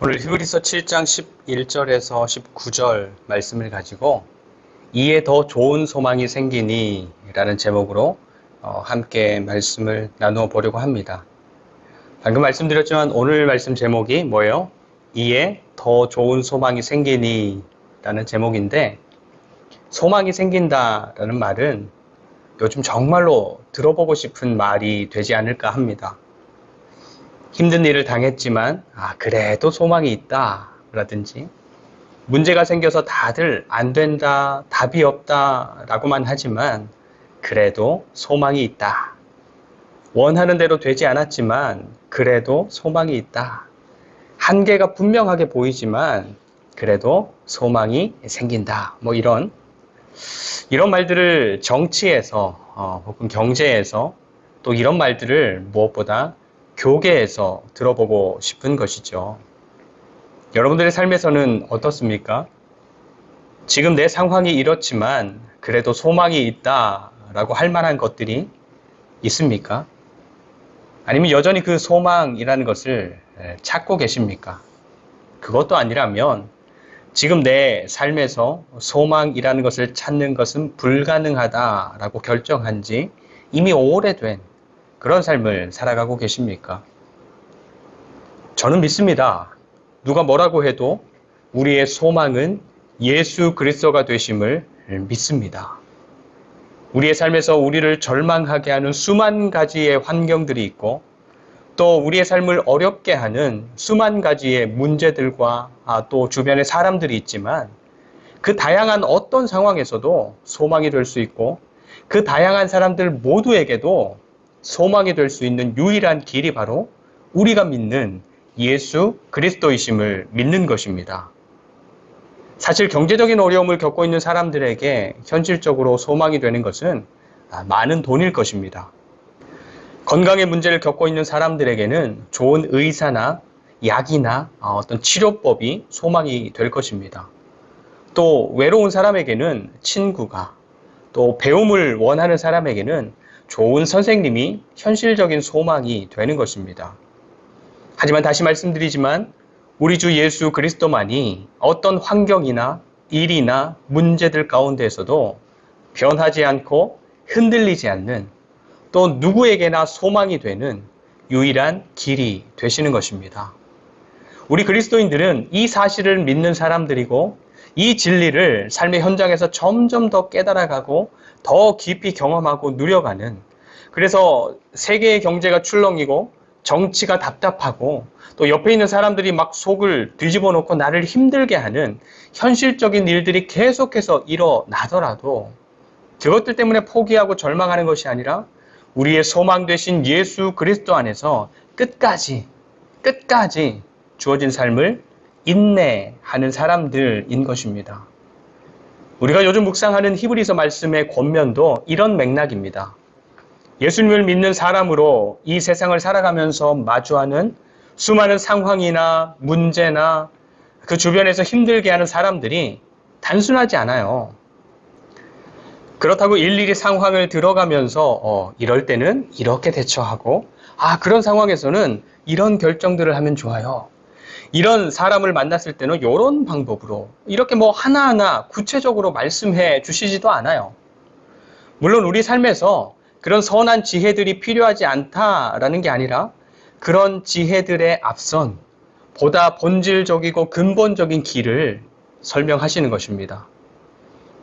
오늘 히브리서 7장 11절에서 19절 말씀을 가지고 이에 더 좋은 소망이 생기니 라는 제목으로 함께 말씀을 나누어 보려고 합니다. 방금 말씀드렸지만 오늘 말씀 제목이 뭐예요? 이에 더 좋은 소망이 생기니 라는 제목인데, 소망이 생긴다 라는 말은 요즘 정말로 들어보고 싶은 말이 되지 않을까 합니다. 힘든 일을 당했지만 그래도 소망이 있다 라든지, 문제가 생겨서 다들 안 된다, 답이 없다 라고만 하지만 그래도 소망이 있다, 원하는 대로 되지 않았지만 그래도 소망이 있다, 한계가 분명하게 보이지만 그래도 소망이 생긴다, 이런 말들을 정치에서 혹은 경제에서, 또 이런 말들을 무엇보다 교계에서 들어보고 싶은 것이죠. 여러분들의 삶에서는 어떻습니까? 지금 내 상황이 이렇지만 그래도 소망이 있다라고 할 만한 것들이 있습니까? 아니면 여전히 그 소망이라는 것을 찾고 계십니까? 그것도 아니라면 지금 내 삶에서 소망이라는 것을 찾는 것은 불가능하다라고 결정한 지 이미 오래된 그런 삶을 살아가고 계십니까? 저는 믿습니다. 누가 뭐라고 해도 우리의 소망은 예수 그리스도가 되심을 믿습니다. 우리의 삶에서 우리를 절망하게 하는 수만 가지의 환경들이 있고, 또 우리의 삶을 어렵게 하는 수만 가지의 문제들과 또 주변의 사람들이 있지만, 그 다양한 어떤 상황에서도 소망이 될 수 있고, 그 다양한 사람들 모두에게도 소망이 될 수 있는 유일한 길이 바로 우리가 믿는 예수 그리스도이심을 믿는 것입니다. 사실 경제적인 어려움을 겪고 있는 사람들에게 현실적으로 소망이 되는 것은 많은 돈일 것입니다. 건강의 문제를 겪고 있는 사람들에게는 좋은 의사나 약이나 어떤 치료법이 소망이 될 것입니다. 또 외로운 사람에게는 친구가, 또 배움을 원하는 사람에게는 좋은 선생님이 현실적인 소망이 되는 것입니다. 하지만 다시 말씀드리지만 우리 주 예수 그리스도만이 어떤 환경이나 일이나 문제들 가운데에서도 변하지 않고 흔들리지 않는, 또 누구에게나 소망이 되는 유일한 길이 되시는 것입니다. 우리 그리스도인들은 이 사실을 믿는 사람들이고, 이 진리를 삶의 현장에서 점점 더 깨달아가고 더 깊이 경험하고 누려가는, 그래서 세계의 경제가 출렁이고 정치가 답답하고 또 옆에 있는 사람들이 막 속을 뒤집어 놓고 나를 힘들게 하는 현실적인 일들이 계속해서 일어나더라도 그것들 때문에 포기하고 절망하는 것이 아니라 우리의 소망 되신 예수 그리스도 안에서 끝까지 주어진 삶을 인내하는 사람들인 것입니다. 우리가 요즘 묵상하는 히브리서 말씀의 권면도 이런 맥락입니다. 예수님을 믿는 사람으로 이 세상을 살아가면서 마주하는 수많은 상황이나 문제나 그 주변에서 힘들게 하는 사람들이 단순하지 않아요. 그렇다고 일일이 상황을 들어가면서 이럴 때는 이렇게 대처하고, 그런 상황에서는 이런 결정들을 하면 좋아요, 이런 사람을 만났을 때는 이런 방법으로, 이렇게 하나하나 구체적으로 말씀해 주시지도 않아요. 물론 우리 삶에서 그런 선한 지혜들이 필요하지 않다라는 게 아니라, 그런 지혜들의 앞선 보다 본질적이고 근본적인 길을 설명하시는 것입니다.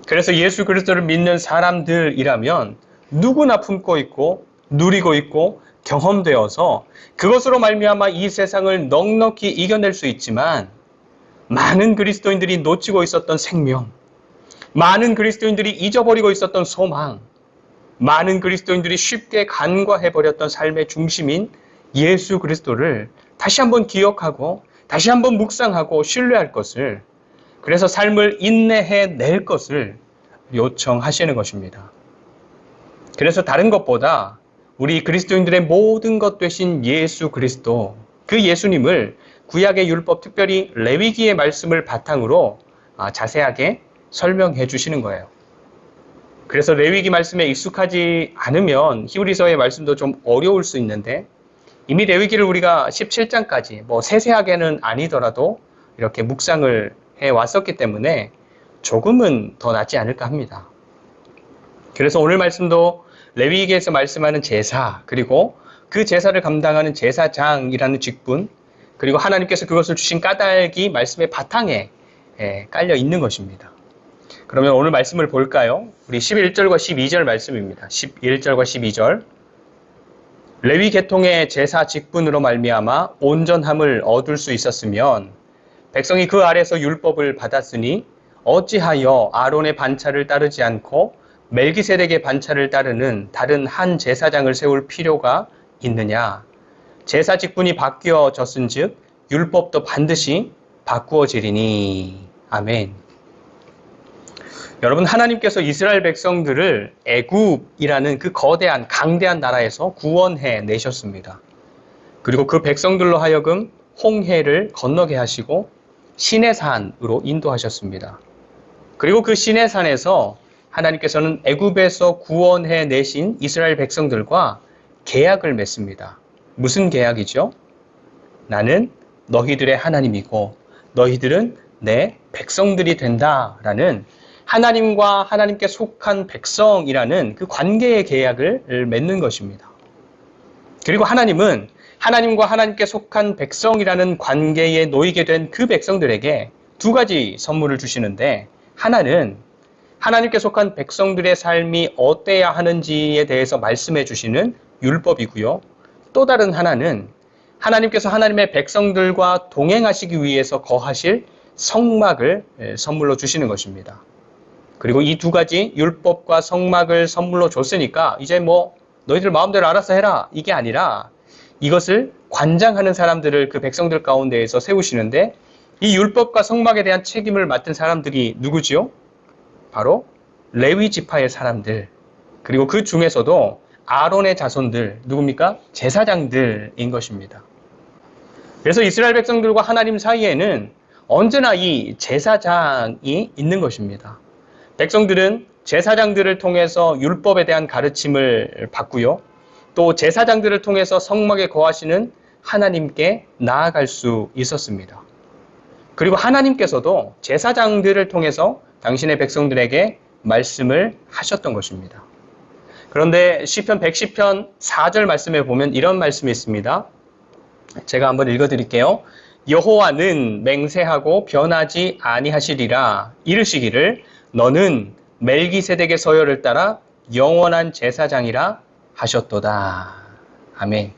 그래서 예수 그리스도를 믿는 사람들이라면 누구나 품고 있고 누리고 있고 경험되어서 그것으로 말미암아 이 세상을 넉넉히 이겨낼 수 있지만, 많은 그리스도인들이 놓치고 있었던 생명, 많은 그리스도인들이 잊어버리고 있었던 소망, 많은 그리스도인들이 쉽게 간과해버렸던 삶의 중심인 예수 그리스도를 다시 한번 기억하고 다시 한번 묵상하고 신뢰할 것을, 그래서 삶을 인내해낼 것을 요청하시는 것입니다. 그래서 다른 것보다 우리 그리스도인들의 모든 것 되신 예수 그리스도, 그 예수님을 구약의 율법, 특별히 레위기의 말씀을 바탕으로 자세하게 설명해 주시는 거예요. 그래서 레위기 말씀에 익숙하지 않으면 히브리서의 말씀도 좀 어려울 수 있는데, 이미 레위기를 우리가 17장까지 뭐 세세하게는 아니더라도 이렇게 묵상을 해 왔었기 때문에 조금은 더 낫지 않을까 합니다. 그래서 오늘 말씀도 레위기에서 말씀하는 제사, 그리고 그 제사를 감당하는 제사장이라는 직분, 그리고 하나님께서 그것을 주신 까닭이 말씀의 바탕에 깔려 있는 것입니다. 그러면 오늘 말씀을 볼까요? 우리 11절과 12절 말씀입니다. 11절과 12절. 레위 계통의 제사 직분으로 말미암아 온전함을 얻을 수 있었으면 백성이 그 아래서 율법을 받았으니 어찌하여 아론의 반차를 따르지 않고 멜기세덱의 반차를 따르는 다른 한 제사장을 세울 필요가 있느냐? 제사 직분이 바뀌어졌은즉 율법도 반드시 바꾸어지리니. 아멘. 여러분, 하나님께서 이스라엘 백성들을 애굽이라는 그 거대한 강대한 나라에서 구원해 내셨습니다. 그리고 그 백성들로 하여금 홍해를 건너게 하시고 시내산으로 인도하셨습니다. 그리고 그 시내산에서 하나님께서는 애굽에서 구원해 내신 이스라엘 백성들과 계약을 맺습니다. 무슨 계약이죠? 나는 너희들의 하나님이고 너희들은 내 백성들이 된다라는 하나님과 하나님께 속한 백성이라는 그 관계의 계약을 맺는 것입니다. 그리고 하나님은 하나님과 하나님께 속한 백성이라는 관계에 놓이게 된 그 백성들에게 두 가지 선물을 주시는데, 하나는 하나님께 속한 백성들의 삶이 어때야 하는지에 대해서 말씀해 주시는 율법이고요. 또 다른 하나는 하나님께서 하나님의 백성들과 동행하시기 위해서 거하실 성막을 선물로 주시는 것입니다. 그리고 이 두 가지 율법과 성막을 선물로 줬으니까 이제 뭐 너희들 마음대로 알아서 해라, 이게 아니라 이것을 관장하는 사람들을 그 백성들 가운데에서 세우시는데, 이 율법과 성막에 대한 책임을 맡은 사람들이 누구지요? 바로 레위 지파의 사람들, 그리고 그 중에서도 아론의 자손들, 누굽니까? 제사장들인 것입니다. 그래서 이스라엘 백성들과 하나님 사이에는 언제나 이 제사장이 있는 것입니다. 백성들은 제사장들을 통해서 율법에 대한 가르침을 받고요. 또 제사장들을 통해서 성막에 거하시는 하나님께 나아갈 수 있었습니다. 그리고 하나님께서도 제사장들을 통해서 당신의 백성들에게 말씀을 하셨던 것입니다. 그런데 시편 110편 4절 말씀에 보면 이런 말씀이 있습니다. 제가 한번 읽어드릴게요. 여호와는 맹세하고 변하지 아니하시리라. 이르시기를 너는 멜기세덱의 서열을 따라 영원한 제사장이라 하셨도다. 아멘.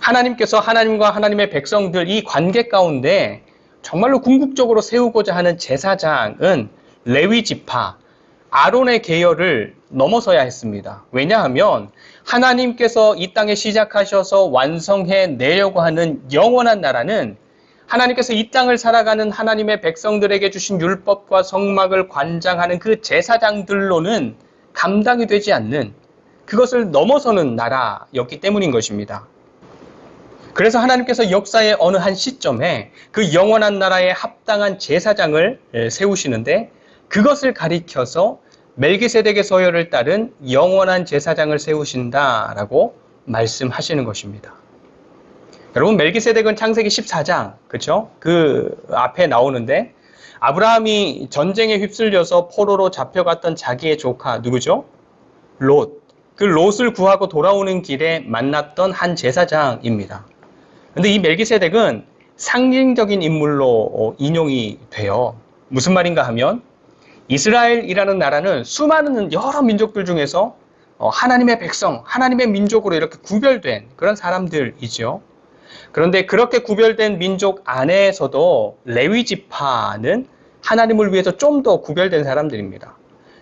하나님께서 하나님과 하나님의 백성들 이 관계 가운데 정말로 궁극적으로 세우고자 하는 제사장은 레위 지파, 아론의 계열을 넘어서야 했습니다. 왜냐하면 하나님께서 이 땅에 시작하셔서 완성해 내려고 하는 영원한 나라는 하나님께서 이 땅을 살아가는 하나님의 백성들에게 주신 율법과 성막을 관장하는 그 제사장들로는 감당이 되지 않는, 그것을 넘어서는 나라였기 때문인 것입니다. 그래서 하나님께서 역사의 어느 한 시점에 그 영원한 나라에 합당한 제사장을 세우시는데, 그것을 가리켜서 멜기세덱의 서열을 따른 영원한 제사장을 세우신다라고 말씀하시는 것입니다. 여러분, 멜기세덱은 창세기 14장, 그렇죠? 그 앞에 나오는데, 아브라함이 전쟁에 휩쓸려서 포로로 잡혀갔던 자기의 조카 누구죠? 롯. 그 롯을 구하고 돌아오는 길에 만났던 한 제사장입니다. 근데 이 멜기세덱은 상징적인 인물로 인용이 돼요. 무슨 말인가 하면, 이스라엘이라는 나라는 수많은 여러 민족들 중에서 하나님의 백성, 하나님의 민족으로 이렇게 구별된 그런 사람들이죠. 그런데 그렇게 구별된 민족 안에서도 레위 지파는 하나님을 위해서 좀 더 구별된 사람들입니다.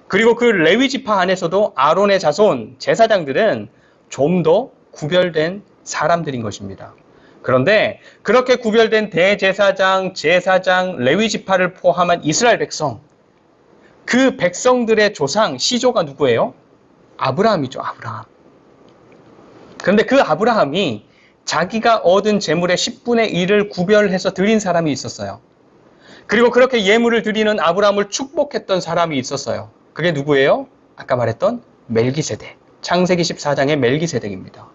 그리고 그 레위 지파 안에서도 아론의 자손, 제사장들은 좀 더 구별된 사람들인 것입니다. 그런데 그렇게 구별된 대제사장, 제사장, 레위 지파를 포함한 이스라엘 백성, 그 백성들의 조상, 시조가 누구예요? 아브라함이죠, 아브라함. 그런데 그 아브라함이 자기가 얻은 재물의 10분의 1을 구별해서 드린 사람이 있었어요. 그리고 그렇게 예물을 드리는 아브라함을 축복했던 사람이 있었어요. 그게 누구예요? 아까 말했던 멜기세덱. 창세기 14장의 멜기세덱입니다.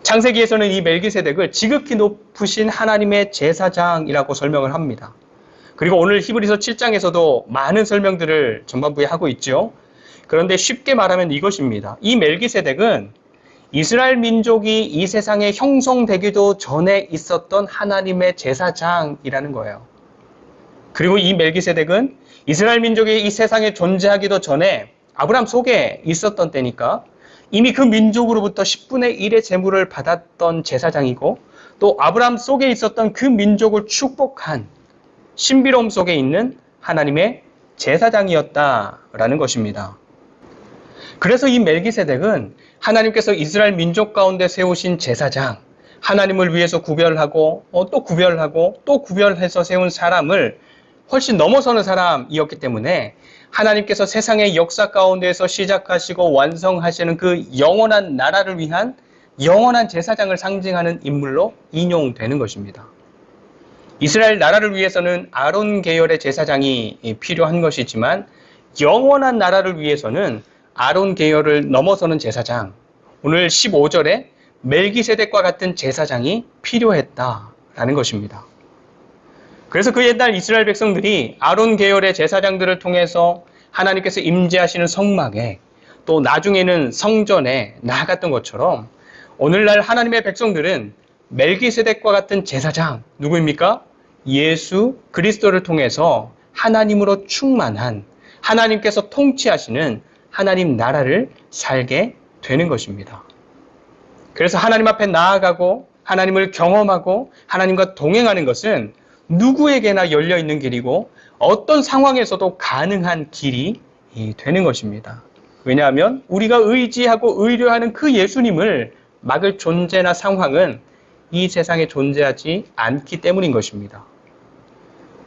창세기에서는 이 멜기세덱을 지극히 높으신 하나님의 제사장이라고 설명을 합니다. 그리고 오늘 히브리서 7장에서도 많은 설명들을 전반부에 하고 있죠. 그런데 쉽게 말하면 이것입니다. 이 멜기세덱은 이스라엘 민족이 이 세상에 형성되기도 전에 있었던 하나님의 제사장이라는 거예요. 그리고 이 멜기세덱은 이스라엘 민족이 이 세상에 존재하기도 전에 아브라함 속에 있었던 때니까 이미 그 민족으로부터 10분의 1의 제물을 받았던 제사장이고, 또 아브라함 속에 있었던 그 민족을 축복한 신비로움 속에 있는 하나님의 제사장이었다라는 것입니다. 그래서 이 멜기세덱은 하나님께서 이스라엘 민족 가운데 세우신 제사장, 하나님을 위해서 구별하고 또 구별하고 또 구별해서 세운 사람을 훨씬 넘어서는 사람이었기 때문에 하나님께서 세상의 역사 가운데에서 시작하시고 완성하시는 그 영원한 나라를 위한 영원한 제사장을 상징하는 인물로 인용되는 것입니다. 이스라엘 나라를 위해서는 아론 계열의 제사장이 필요한 것이지만 영원한 나라를 위해서는 아론 계열을 넘어서는 제사장, 오늘 15절에 멜기세덱과 같은 제사장이 필요했다라는 것입니다. 그래서 그 옛날 이스라엘 백성들이 아론 계열의 제사장들을 통해서 하나님께서 임재하시는 성막에, 또 나중에는 성전에 나아갔던 것처럼 오늘날 하나님의 백성들은 멜기세덱과 같은 제사장, 누구입니까? 예수 그리스도를 통해서 하나님으로 충만한, 하나님께서 통치하시는 하나님 나라를 살게 되는 것입니다. 그래서 하나님 앞에 나아가고 하나님을 경험하고 하나님과 동행하는 것은 누구에게나 열려있는 길이고 어떤 상황에서도 가능한 길이 되는 것입니다. 왜냐하면 우리가 의지하고 의뢰하는 그 예수님을 막을 존재나 상황은 이 세상에 존재하지 않기 때문인 것입니다.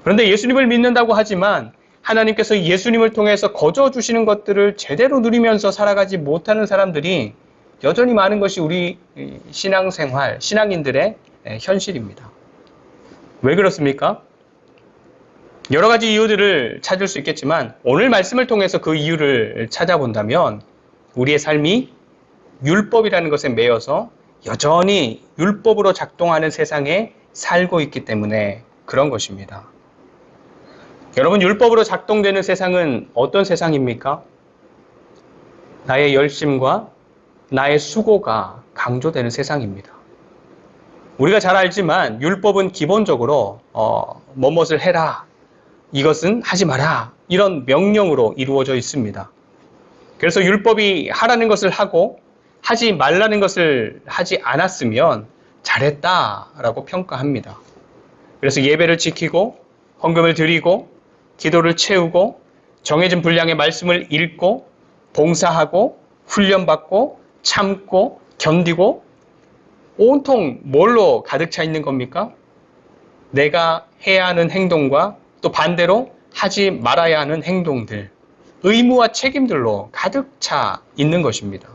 그런데 예수님을 믿는다고 하지만 하나님께서 예수님을 통해서 거저주시는 것들을 제대로 누리면서 살아가지 못하는 사람들이 여전히 많은 것이 우리 신앙생활, 신앙인들의 현실입니다. 왜 그렇습니까? 여러 가지 이유들을 찾을 수 있겠지만 오늘 말씀을 통해서 그 이유를 찾아본다면 우리의 삶이 율법이라는 것에 매여서 여전히 율법으로 작동하는 세상에 살고 있기 때문에 그런 것입니다. 여러분, 율법으로 작동되는 세상은 어떤 세상입니까? 나의 열심과 나의 수고가 강조되는 세상입니다. 우리가 잘 알지만 율법은 기본적으로 뭐뭇을 해라, 이것은 하지 마라, 이런 명령으로 이루어져 있습니다. 그래서 율법이 하라는 것을 하고 하지 말라는 것을 하지 않았으면 잘했다라고 평가합니다. 그래서 예배를 지키고 헌금을 드리고 기도를 채우고 정해진 분량의 말씀을 읽고 봉사하고 훈련받고 참고 견디고 온통 뭘로 가득 차 있는 겁니까? 내가 해야 하는 행동과 또 반대로 하지 말아야 하는 행동들, 의무와 책임들로 가득 차 있는 것입니다.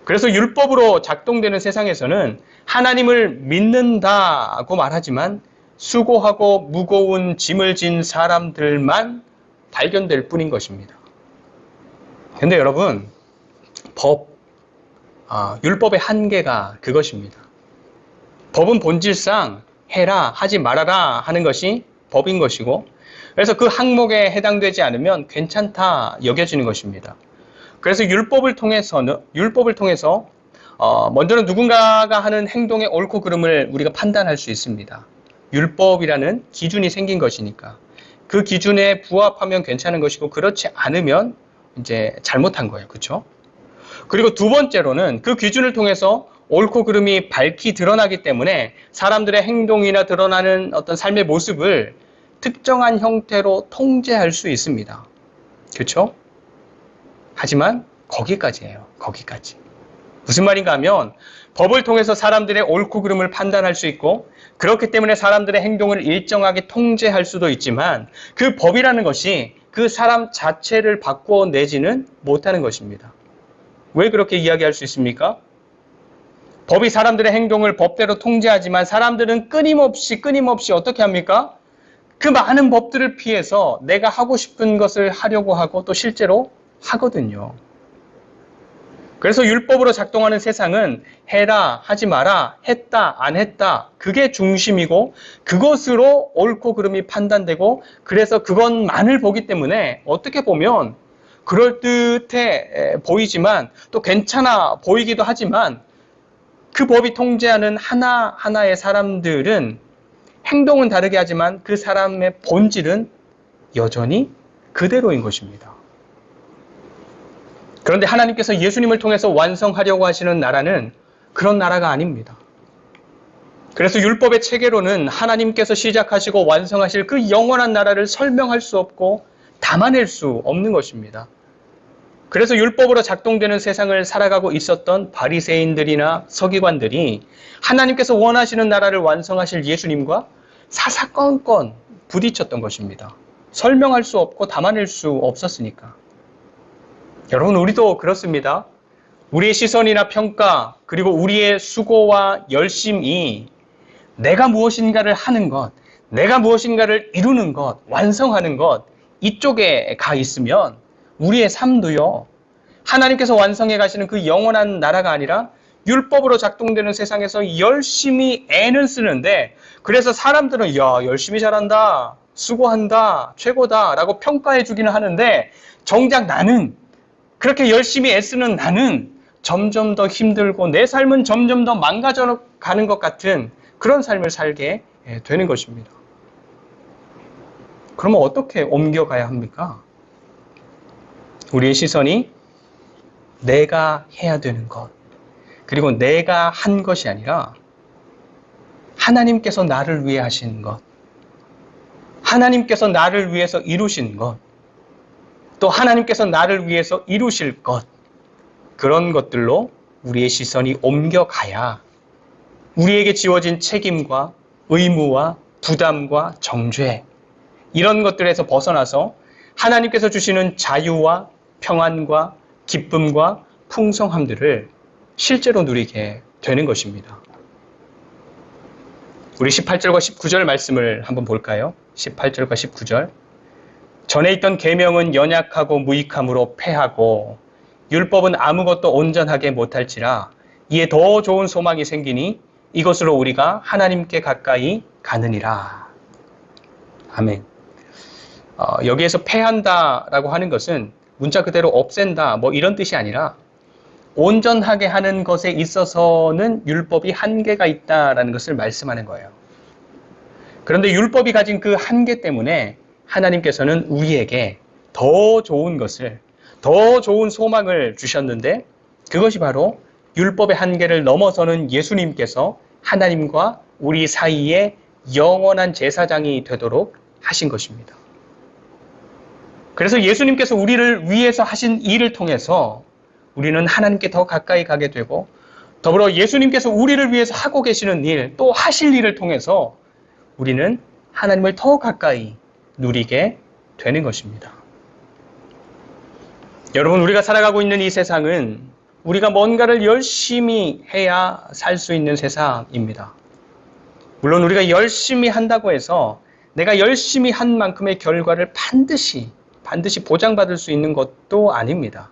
그래서 율법으로 작동되는 세상에서는 하나님을 믿는다고 말하지만 수고하고 무거운 짐을 진 사람들만 발견될 뿐인 것입니다. 그런데 여러분, 율법의 한계가 그것입니다. 법은 본질상 해라, 하지 말아라 하는 것이 법인 것이고, 그래서 그 항목에 해당되지 않으면 괜찮다 여겨지는 것입니다. 그래서 율법을 통해서 먼저는 누군가가 하는 행동의 옳고 그름을 우리가 판단할 수 있습니다. 율법이라는 기준이 생긴 것이니까 그 기준에 부합하면 괜찮은 것이고 그렇지 않으면 이제 잘못한 거예요. 그렇죠? 그리고 두 번째로는 그 기준을 통해서 옳고 그름이 밝히 드러나기 때문에 사람들의 행동이나 드러나는 어떤 삶의 모습을 특정한 형태로 통제할 수 있습니다. 그렇죠? 하지만 거기까지예요. 거기까지. 무슨 말인가 하면 법을 통해서 사람들의 옳고 그름을 판단할 수 있고 그렇기 때문에 사람들의 행동을 일정하게 통제할 수도 있지만 그 법이라는 것이 그 사람 자체를 바꿔내지는 못하는 것입니다. 왜 그렇게 이야기할 수 있습니까? 법이 사람들의 행동을 법대로 통제하지만 사람들은 끊임없이 어떻게 합니까? 그 많은 법들을 피해서 내가 하고 싶은 것을 하려고 하고 또 실제로 하거든요. 그래서 율법으로 작동하는 세상은 해라, 하지 마라, 했다, 안 했다, 그게 중심이고 그것으로 옳고 그름이 판단되고 그래서 그것만을 보기 때문에 어떻게 보면 그럴듯해 보이지만 또 괜찮아 보이기도 하지만 그 법이 통제하는 하나하나의 사람들은 행동은 다르게 하지만 그 사람의 본질은 여전히 그대로인 것입니다. 그런데 하나님께서 예수님을 통해서 완성하려고 하시는 나라는 그런 나라가 아닙니다. 그래서 율법의 체계로는 하나님께서 시작하시고 완성하실 그 영원한 나라를 설명할 수 없고 담아낼 수 없는 것입니다. 그래서 율법으로 작동되는 세상을 살아가고 있었던 바리새인들이나 서기관들이 하나님께서 원하시는 나라를 완성하실 예수님과 사사건건 부딪혔던 것입니다. 설명할 수 없고 담아낼 수 없었으니까. 여러분, 우리도 그렇습니다. 우리의 시선이나 평가, 그리고 우리의 수고와 열심이 내가 무엇인가를 하는 것, 내가 무엇인가를 이루는 것, 완성하는 것, 이쪽에 가 있으면 우리의 삶도요, 하나님께서 완성해 가시는 그 영원한 나라가 아니라 율법으로 작동되는 세상에서 열심히 애는 쓰는데, 그래서 사람들은 야, 열심히 잘한다, 수고한다, 최고다 라고 평가해 주기는 하는데, 정작 나는, 그렇게 열심히 애쓰는 나는 점점 더 힘들고 내 삶은 점점 더 망가져 가는 것 같은 그런 삶을 살게 되는 것입니다. 그러면 어떻게 옮겨가야 합니까? 우리의 시선이 내가 해야 되는 것, 그리고 내가 한 것이 아니라 하나님께서 나를 위해 하신 것, 하나님께서 나를 위해서 이루신 것, 또 하나님께서 나를 위해서 이루실 것, 그런 것들로 우리의 시선이 옮겨가야 우리에게 지워진 책임과 의무와 부담과 정죄, 이런 것들에서 벗어나서 하나님께서 주시는 자유와 평안과 기쁨과 풍성함들을 실제로 누리게 되는 것입니다. 우리 18절과 19절 말씀을 한번 볼까요? 18절과 19절. 전에 있던 계명은 연약하고 무익함으로 패하고 율법은 아무것도 온전하게 못할지라 이에 더 좋은 소망이 생기니 이것으로 우리가 하나님께 가까이 가느니라. 아멘. 여기에서 패한다라고 하는 것은 문자 그대로 없앤다 뭐 이런 뜻이 아니라 온전하게 하는 것에 있어서는 율법이 한계가 있다라는 것을 말씀하는 거예요. 그런데 율법이 가진 그 한계 때문에 하나님께서는 우리에게 더 좋은 것을, 더 좋은 소망을 주셨는데 그것이 바로 율법의 한계를 넘어서는 예수님께서 하나님과 우리 사이에 영원한 제사장이 되도록 하신 것입니다. 그래서 예수님께서 우리를 위해서 하신 일을 통해서 우리는 하나님께 더 가까이 가게 되고 더불어 예수님께서 우리를 위해서 하고 계시는 일, 또 하실 일을 통해서 우리는 하나님을 더 가까이 누리게 되는 것입니다. 여러분, 우리가 살아가고 있는 이 세상은 우리가 뭔가를 열심히 해야 살 수 있는 세상입니다. 물론 우리가 열심히 한다고 해서 내가 열심히 한 만큼의 결과를 반드시 보장받을 수 있는 것도 아닙니다.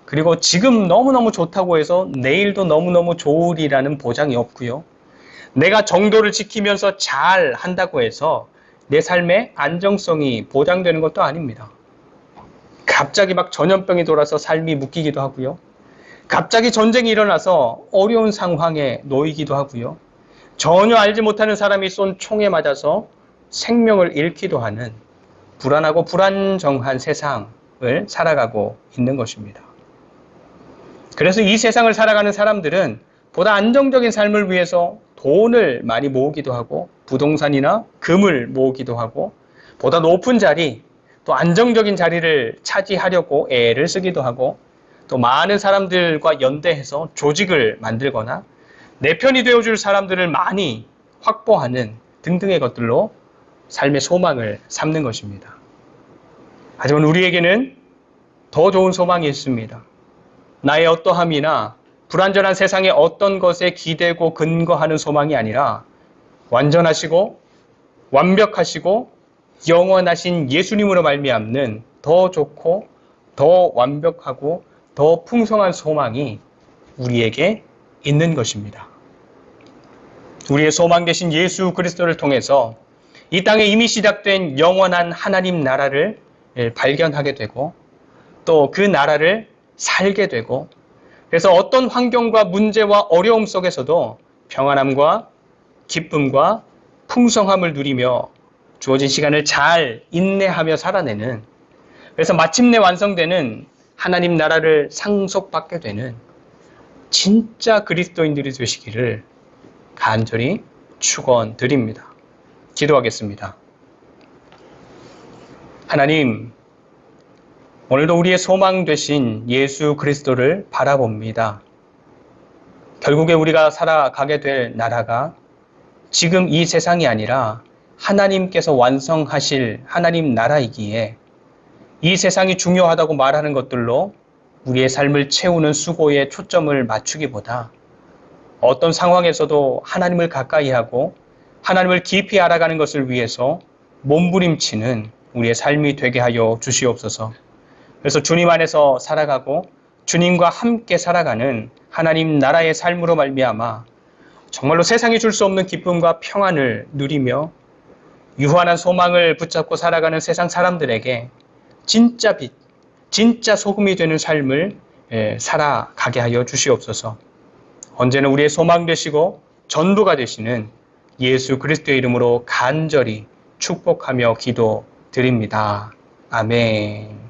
그리고 지금 너무너무 좋다고 해서 내일도 너무너무 좋으리라는 보장이 없고요. 내가 정도를 지키면서 잘 한다고 해서 내 삶의 안정성이 보장되는 것도 아닙니다. 갑자기 막 전염병이 돌아서 삶이 묶이기도 하고요. 갑자기 전쟁이 일어나서 어려운 상황에 놓이기도 하고요. 전혀 알지 못하는 사람이 쏜 총에 맞아서 생명을 잃기도 하는 불안하고 불안정한 세상을 살아가고 있는 것입니다. 그래서 이 세상을 살아가는 사람들은 보다 안정적인 삶을 위해서 돈을 많이 모으기도 하고 부동산이나 금을 모으기도 하고 보다 높은 자리, 또 안정적인 자리를 차지하려고 애를 쓰기도 하고 또 많은 사람들과 연대해서 조직을 만들거나 내 편이 되어줄 사람들을 많이 확보하는 등등의 것들로 삶의 소망을 삼는 것입니다. 하지만 우리에게는 더 좋은 소망이 있습니다. 나의 어떠함이나 불완전한 세상의 어떤 것에 기대고 근거하는 소망이 아니라 완전하시고 완벽하시고 영원하신 예수님으로 말미암는 더 좋고 더 완벽하고 더 풍성한 소망이 우리에게 있는 것입니다. 우리의 소망 되신 예수 그리스도를 통해서 이 땅에 이미 시작된 영원한 하나님 나라를 발견하게 되고 또 그 나라를 살게 되고 그래서 어떤 환경과 문제와 어려움 속에서도 평안함과 기쁨과 풍성함을 누리며 주어진 시간을 잘 인내하며 살아내는 그래서 마침내 완성되는 하나님 나라를 상속받게 되는 진짜 그리스도인들이 되시기를 간절히 축원드립니다. 기도하겠습니다. 하나님, 오늘도 우리의 소망 되신 예수 그리스도를 바라봅니다. 결국에 우리가 살아가게 될 나라가 지금 이 세상이 아니라 하나님께서 완성하실 하나님 나라이기에 이 세상이 중요하다고 말하는 것들로 우리의 삶을 채우는 수고에 초점을 맞추기보다 어떤 상황에서도 하나님을 가까이 하고 하나님을 깊이 알아가는 것을 위해서 몸부림치는 우리의 삶이 되게 하여 주시옵소서. 그래서 주님 안에서 살아가고 주님과 함께 살아가는 하나님 나라의 삶으로 말미암아 정말로 세상이 줄 수 없는 기쁨과 평안을 누리며 유한한 소망을 붙잡고 살아가는 세상 사람들에게 진짜 빛, 진짜 소금이 되는 삶을 살아가게 하여 주시옵소서. 언제나 우리의 소망 되시고 전부가 되시는 예수 그리스도의 이름으로 간절히 축복하며 기도드립니다. 아멘.